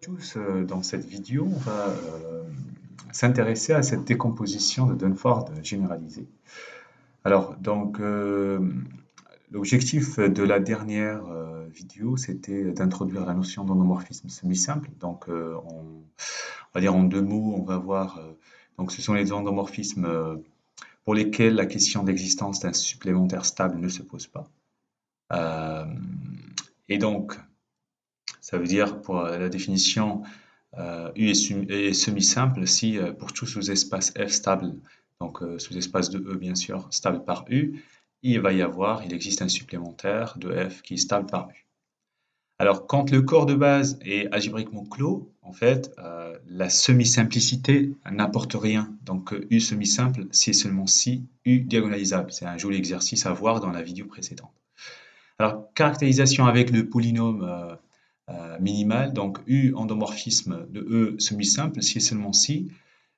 Tous, dans cette vidéo, on va s'intéresser à cette décomposition de Dunford généralisée. Alors, l'objectif de la dernière vidéo, c'était d'introduire la notion d'endomorphisme semi-simple. On va dire en deux mots, on va voir. Donc, ce sont les endomorphismes pour lesquels la question d'existence d'un supplémentaire stable ne se pose pas. Euh, et donc, ça veut dire pour la définition U est semi-simple si pour tout sous-espace F stable, donc sous-espace de E bien sûr, stable par U, il existe un supplémentaire de F qui est stable par U. Alors quand le corps de base est algébriquement clos, en fait, la semi-simplicité n'apporte rien. Donc U semi-simple, c'est seulement si U diagonalisable. C'est un joli exercice à voir dans la vidéo précédente. Alors caractérisation avec le polynôme minimal, donc U endomorphisme de E semi-simple, si et seulement si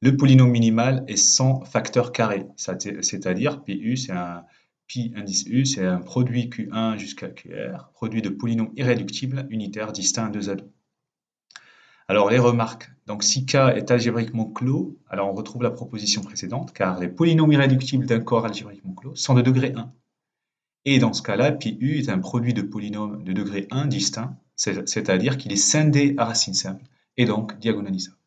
le polynôme minimal est sans facteur carré, c'est-à-dire PU, c'est un pi indice U, c'est un produit Q1 jusqu'à QR, produit de polynômes irréductibles unitaires distincts 2 à 2. Alors les remarques, donc si K est algébriquement clos, alors on retrouve la proposition précédente, car les polynômes irréductibles d'un corps algébriquement clos sont de degré 1. Et dans ce cas-là, PU est un produit de polynômes de degré 1 distinct, c'est-à-dire qu'il est scindé à racine simple et donc diagonalisable.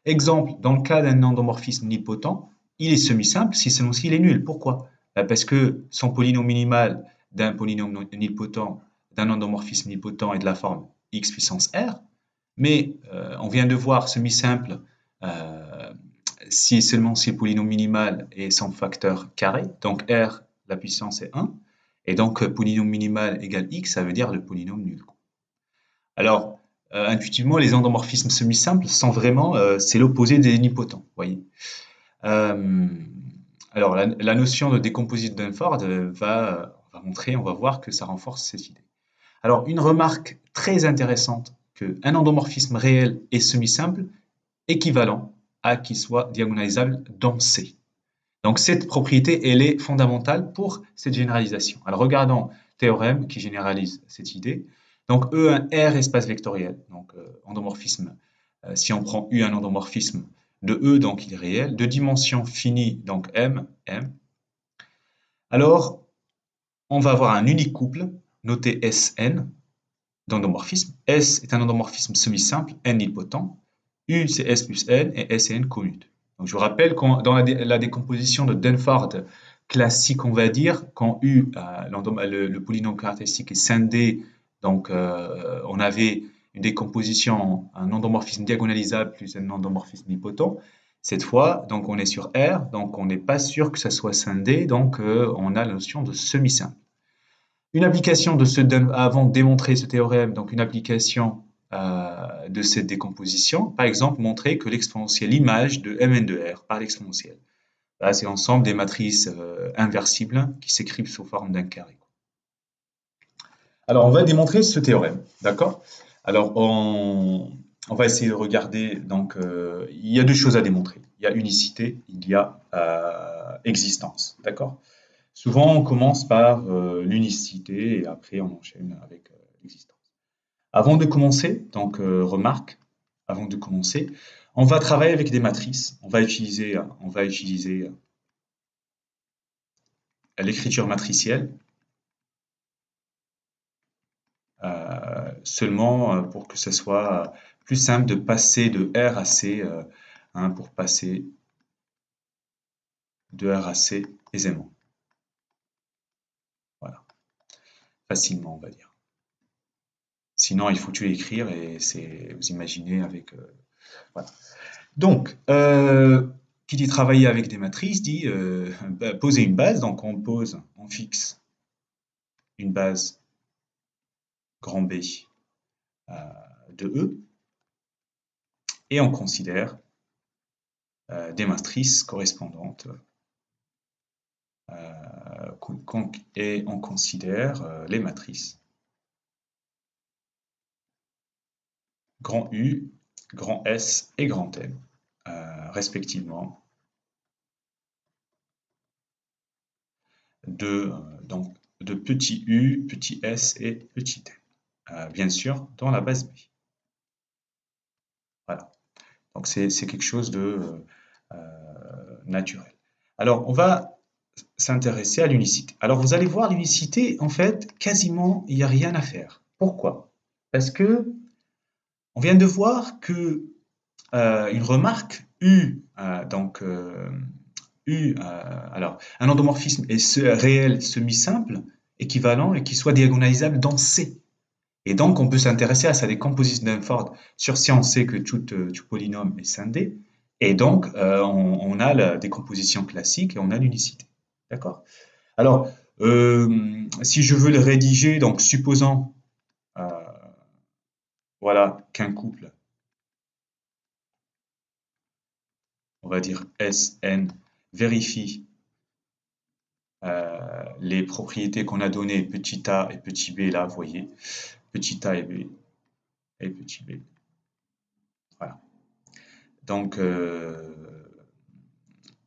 Exemple, dans le cas d'un endomorphisme nilpotent, il est semi-simple si seulement s'il est nul. Pourquoi? Parce que son polynôme minimal d'un polynôme nilpotent, d'un endomorphisme nilpotent est de la forme x puissance r, mais on vient de voir semi-simple si seulement si le polynôme minimal est sans facteur carré, donc r, la puissance est 1, et donc polynôme minimal égale x, ça veut dire le polynôme nul. Alors, intuitivement, les endomorphismes semi-simples sont vraiment, c'est l'opposé des nilpotents, voyez. Euh, alors, la notion de décomposite Dunford on va voir que ça renforce cette idée. Alors, une remarque très intéressante, qu'un endomorphisme réel est semi-simple équivalent à qu'il soit diagonalisable dans C. Donc cette propriété, elle est fondamentale pour cette généralisation. Alors regardons le théorème qui généralise cette idée. Donc E un R espace vectoriel, donc endomorphisme, si on prend U un endomorphisme de E, donc il est réel, de dimension finie, donc M. Alors on va avoir un unique couple, noté Sn, d'endomorphisme. S est un endomorphisme semi-simple, N nilpotent. U c'est S plus N et S et N commutent. Donc, je vous rappelle que dans la décomposition de Dunford classique, on va dire, quand U, le polynôme caractéristique est scindé, donc on avait une décomposition, un endomorphisme diagonalisable plus un endomorphisme nilpotent. Cette fois, donc on est sur R, donc on n'est pas sûr que ça soit scindé, donc on a la notion de semi-simple. Une application avant de démontrer ce théorème, donc une application de cette décomposition, par exemple, montrer que l'exponentielle image de Mn de R par l'exponentielle. Là, c'est l'ensemble des matrices inversibles qui s'écrivent sous forme d'un carré. Alors, on va démontrer ce théorème, d'accord? Alors, on va essayer de regarder, donc, il y a deux choses à démontrer. Il y a unicité, il y a existence, d'accord? Souvent, on commence par l'unicité et après on enchaîne avec l'existence. Avant de commencer, donc remarque, avant de commencer, on va travailler avec des matrices. On va utiliser l'écriture matricielle seulement pour que ce soit plus simple de passer de R à C, pour passer de R à C aisément. Voilà, facilement on va dire. Sinon, il faut tout écrire et vous imaginez avec. Voilà. Donc, qui dit travailler avec des matrices dit poser une base. Donc, on fixe une base grand B de E et on considère des matrices correspondantes et on considère les matrices grand U, grand S et grand M, respectivement, donc, de petit u, petit s et petit m. Bien sûr, dans la base B. Voilà. Donc c'est quelque chose de naturel. Alors, on va s'intéresser à l'unicité. Alors, vous allez voir, l'unicité, en fait, quasiment, il n'y a rien à faire. Pourquoi? Parce que on vient de voir que une remarque U, U, alors, un endomorphisme est réel semi-simple, équivalent et qui soit diagonalisable dans C. Et donc, on peut s'intéresser à sa décomposition d'Henford. Sur C, on sait que tout polynôme est scindé. Et donc, on a la décomposition classique et on a l'unicité. D'accord? Alors, si je veux le rédiger, donc supposons euh, voilà, qu'un couple, on va dire SN, vérifie les propriétés qu'on a données, petit a et petit b, là, vous voyez, petit a et b et petit b. Voilà. Donc,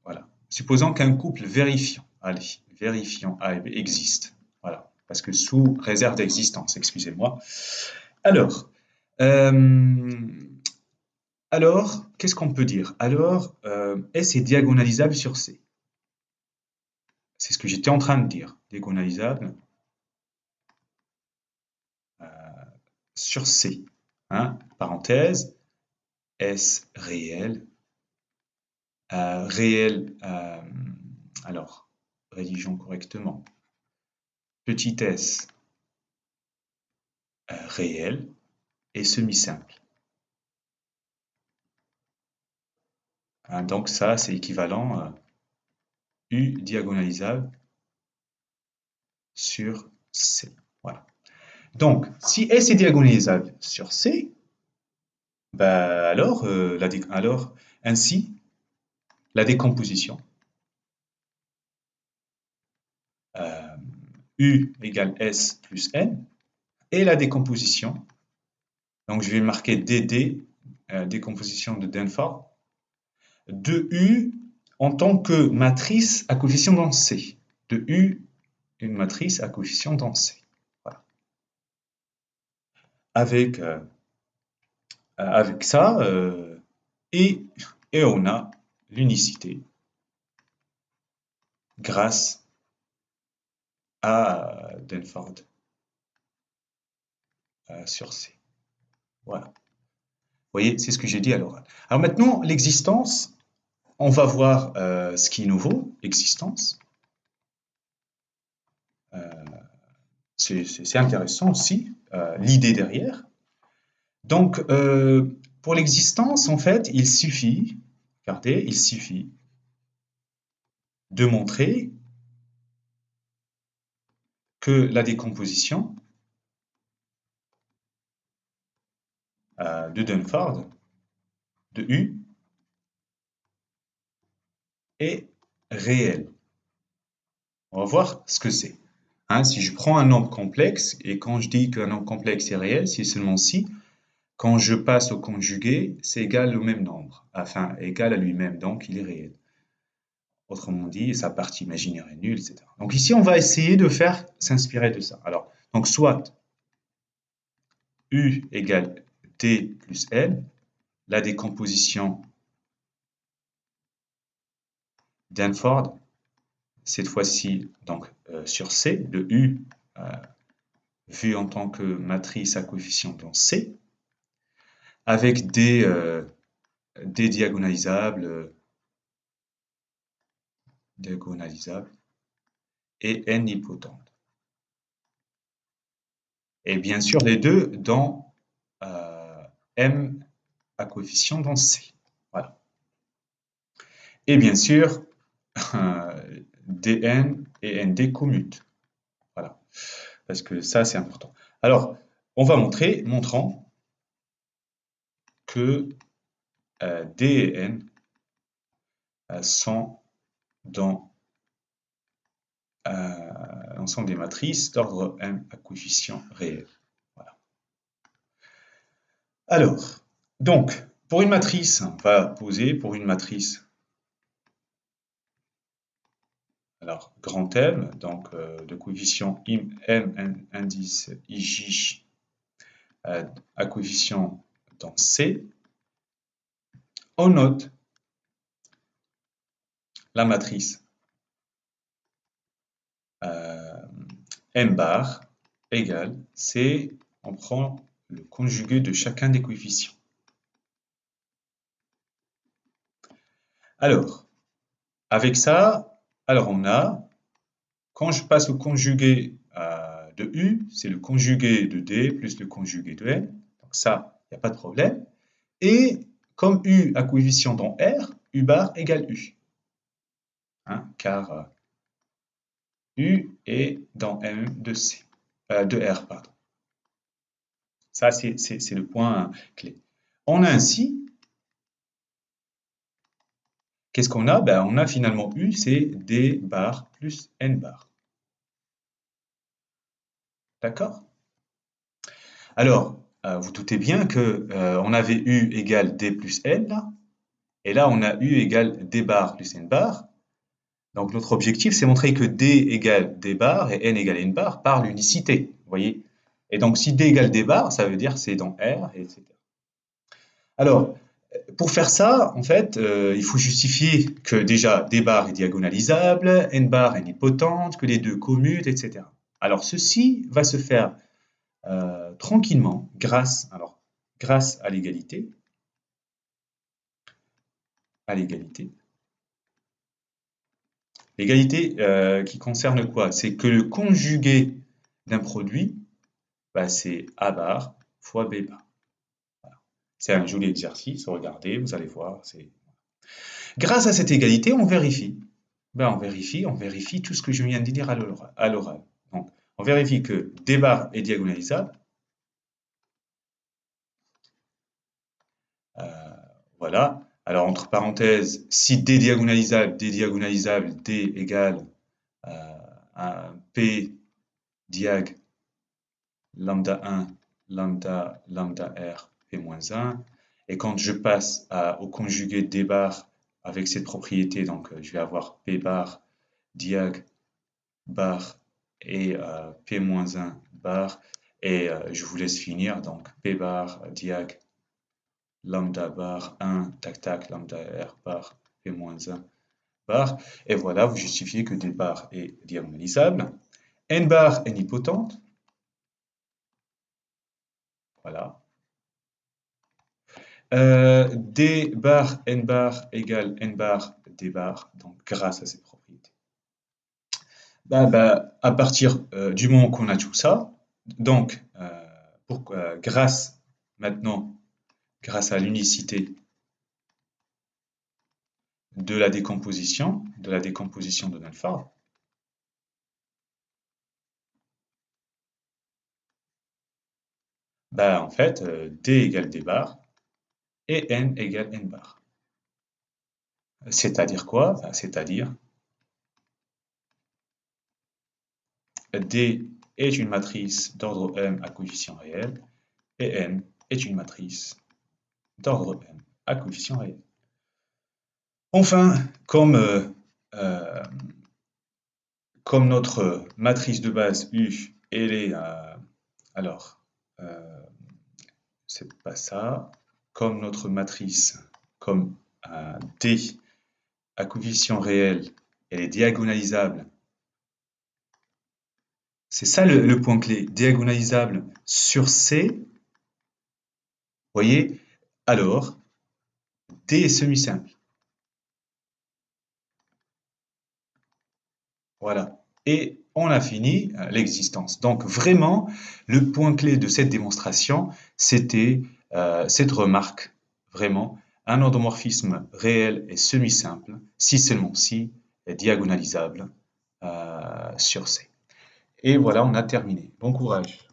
voilà. Supposons qu'un couple vérifiant, allez, vérifiant A et B existe. Voilà. Parce que sous réserve d'existence, excusez-moi. Alors, euh, qu'est-ce qu'on peut dire? Alors, S est diagonalisable sur C. C'est ce que j'étais en train de dire. Diagonalisable sur C. Hein? Parenthèse, S réel. Réel, alors, rédigeons correctement. Petit s réel et semi-simple. Hein, donc ça, c'est équivalent U diagonalisable sur C. Voilà. Donc, si S est diagonalisable sur C, bah alors, ainsi, la décomposition euh, U égale S plus N et la décomposition, donc je vais marquer DD, décomposition de Denford, de U en tant que matrice à coefficient dans C. De U, une matrice à coefficient dans C. Voilà. Avec, avec ça, et on a l'unicité grâce à Denford sur C. Voilà. Vous voyez, c'est ce que j'ai dit à l'oral. Alors maintenant, l'existence, on va voir ce qui est nouveau, existence. C'est intéressant aussi, l'idée derrière. Donc, pour l'existence, en fait, il suffit, regardez, il suffit de montrer que la décomposition de Dunford de U est réelle. On va voir ce que c'est. Hein, si je prends un nombre complexe, et quand je dis qu'un nombre complexe est réel, c'est seulement si, quand je passe au conjugué, c'est égal au même nombre, enfin égal à lui-même, donc il est réel. Autrement dit, sa partie imaginaire est nulle, etc. Donc ici, on va essayer de faire s'inspirer de ça. Alors, donc soit U égale T plus N, la décomposition d'Hanford, cette fois-ci donc sur C, de U vu en tant que matrice à coefficient dans C, avec des diagonalisables, et N nilpotentes. Et bien sûr, les deux dans M à coefficient dans C. Voilà. Et bien sûr, dn et nd commutent. Voilà. Parce que ça, c'est important. Alors, on va montrant que D et N sont dans l'ensemble des matrices d'ordre M à coefficient réel. Voilà. Alors, donc, pour une matrice, on va poser pour une matrice, alors, grand M, donc de coefficient M indice IJ à coefficient dans C, on note la matrice n bar égale, on prend le conjugué de chacun des coefficients. Alors, avec ça, alors on a, quand je passe au conjugué de U, c'est le conjugué de D plus le conjugué de N. Donc ça, il n'y a pas de problème. Et comme U a coefficient dans R, U bar égale U. Hein, car U est dans M de C, de R, pardon. Ça, c'est le point clé. On a ainsi, qu'est-ce qu'on a? Ben, on a finalement U, c'est D bar plus N bar. D'accord? Alors, vous doutez bien que on avait U égale D plus N, là, et là, on a U égale D bar plus N bar. Donc, notre objectif, c'est montrer que D égale D bar et N égale N bar par l'unicité, vous voyez? Et donc, si D égale D bar, ça veut dire que c'est dans R, etc. Alors, pour faire ça, en fait, il faut justifier que déjà D bar est diagonalisable, N bar est nilpotente, que les deux commutent, etc. Alors, ceci va se faire tranquillement grâce à l'égalité. L'égalité qui concerne quoi? C'est que le conjugué d'un produit, bah, c'est A bar fois B bar. Voilà. C'est un joli exercice, regardez, vous allez voir. Grâce à cette égalité, on vérifie. Ben, on vérifie tout ce que je viens de dire à l'oral. Donc, on vérifie que D bar est diagonalisable. Voilà. Alors, entre parenthèses, si D diagonalisable, D égale un P diag lambda 1, lambda R, P-1. Et quand je passe au conjugué D bar avec cette propriété, donc je vais avoir P bar, diag, bar et P-1 bar. Et je vous laisse finir, donc P bar, diag, lambda bar 1, tac tac, lambda R bar, P-1 bar. Et voilà, vous justifiez que D bar est diagonalisable. N bar est nilpotente. Voilà. D bar, N bar égale N bar, D bar, donc grâce à cette propriété. À partir du moment qu'on a tout ça, donc grâce à l'unicité de la décomposition de l'alpha, en fait, D égale D bar et N égale N bar. C'est-à-dire quoi? C'est-à-dire D est une matrice d'ordre M à coefficient réel et N est une matrice d'ordre M à coefficient réel. Enfin, euh, comme notre matrice de base U, elle est alors, euh, c'est pas ça, comme notre matrice, comme D à coefficient réel, elle est diagonalisable. C'est ça le point clé, diagonalisable sur C. Vous voyez? Alors, D est semi-simple. Voilà. Et on a fini l'existence. Donc vraiment, le point clé de cette démonstration, c'était cette remarque. Vraiment, un endomorphisme réel et semi-simple, si seulement si, est diagonalisable sur C. Et voilà, on a terminé. Bon courage.